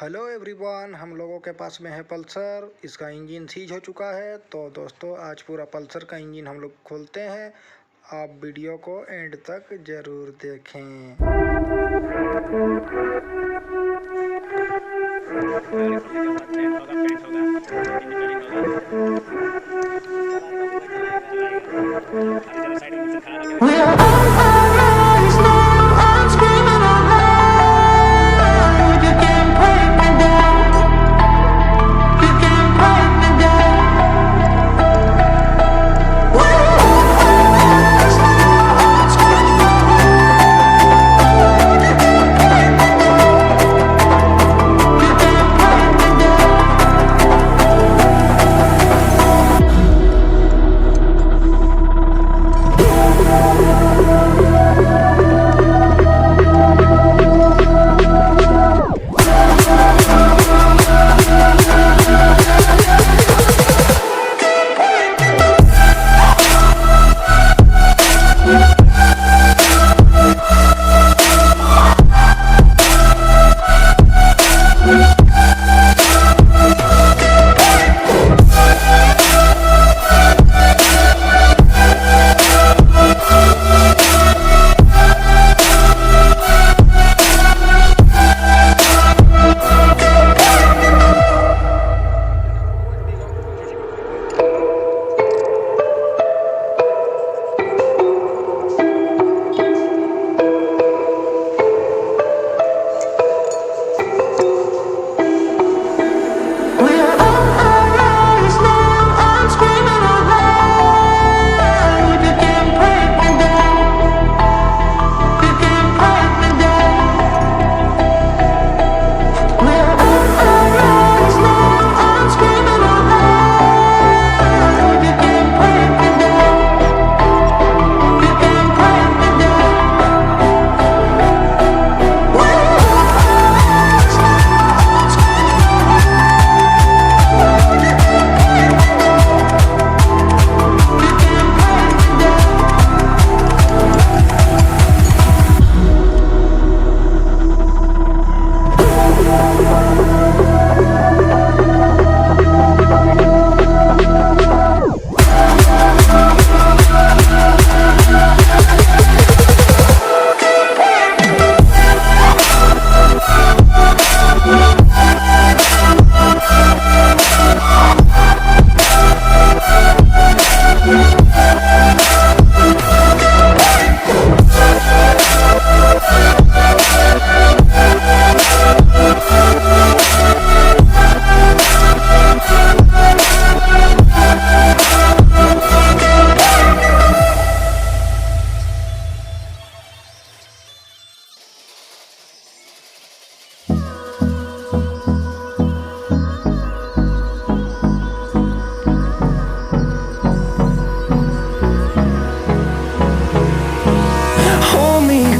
Hello everyone, हम लोगों के पास में है पल्सर। इसका इंजन सीज हो चुका है। तो दोस्तों आज पूरा पल्सर का इंजन हम लोग खोलते हैं। आप वीडियो को एंड तक ज़रूर देखें।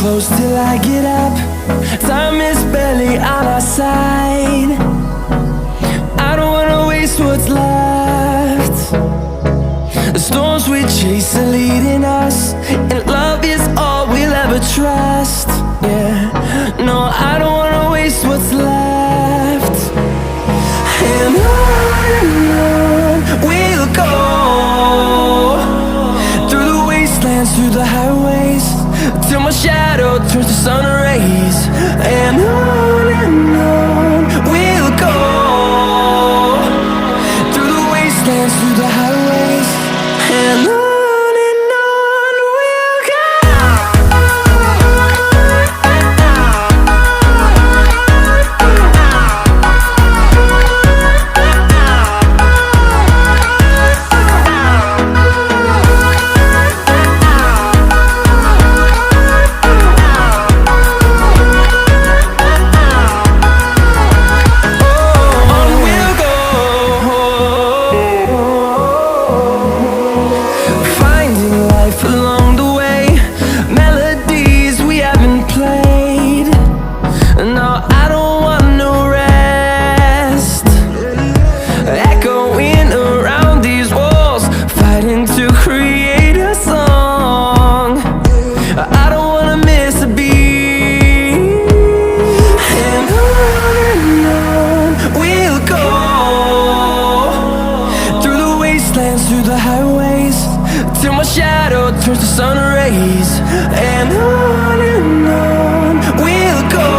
Close till I get up. Time is barely on our side. I don't wanna waste what's left. The storms we chase are leading us, and love is all we'll ever trust. Yeah, no, I don't wanna waste what's left. And on we'll go, through the wastelands, through the highways, till my shadow turns to sun rays. And on we'll go, through the wastelands, through the highways, and on rays, and on we'll go,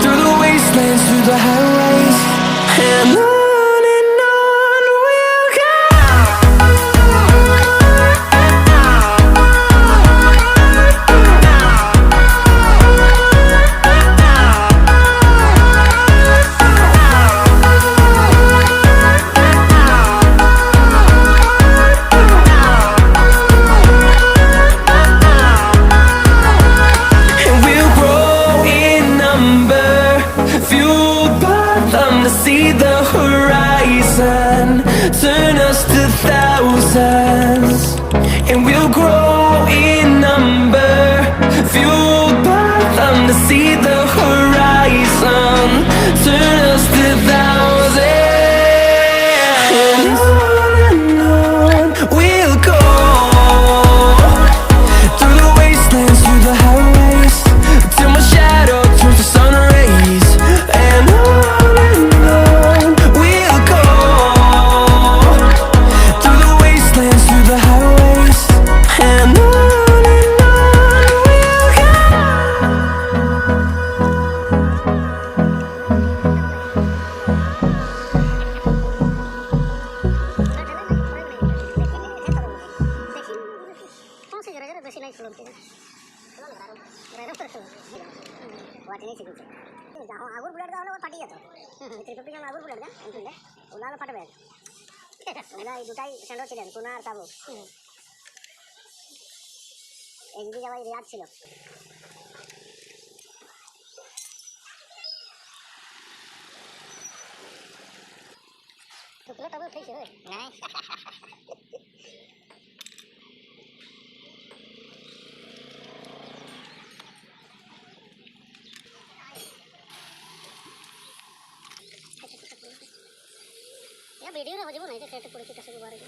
through the wastelands, through the highways, and on we'll go. To see the horizon, turn us to thousands, and we'll grow in number, fueled by them. To see the horizon, turn us to thousands, and on we'll go, through the wastelands, through the highways, till my shadow turns to sun rays, and on we'll go, through the wastelands, through the highways, and on we'll go. आगुर bullet का फाटी जातो 350 आगुर bullet का एंट्रीले उलाला फाटबे उला दुटाई सेंडो ছিলেন কোনা আর তাবু এদিকে যাওয়াই রিয়াদ ছিল তো প্লেট আবার ফেসে না या वीडियो रे हो जबो नहीं तो सेट पड़ी के कसु बारे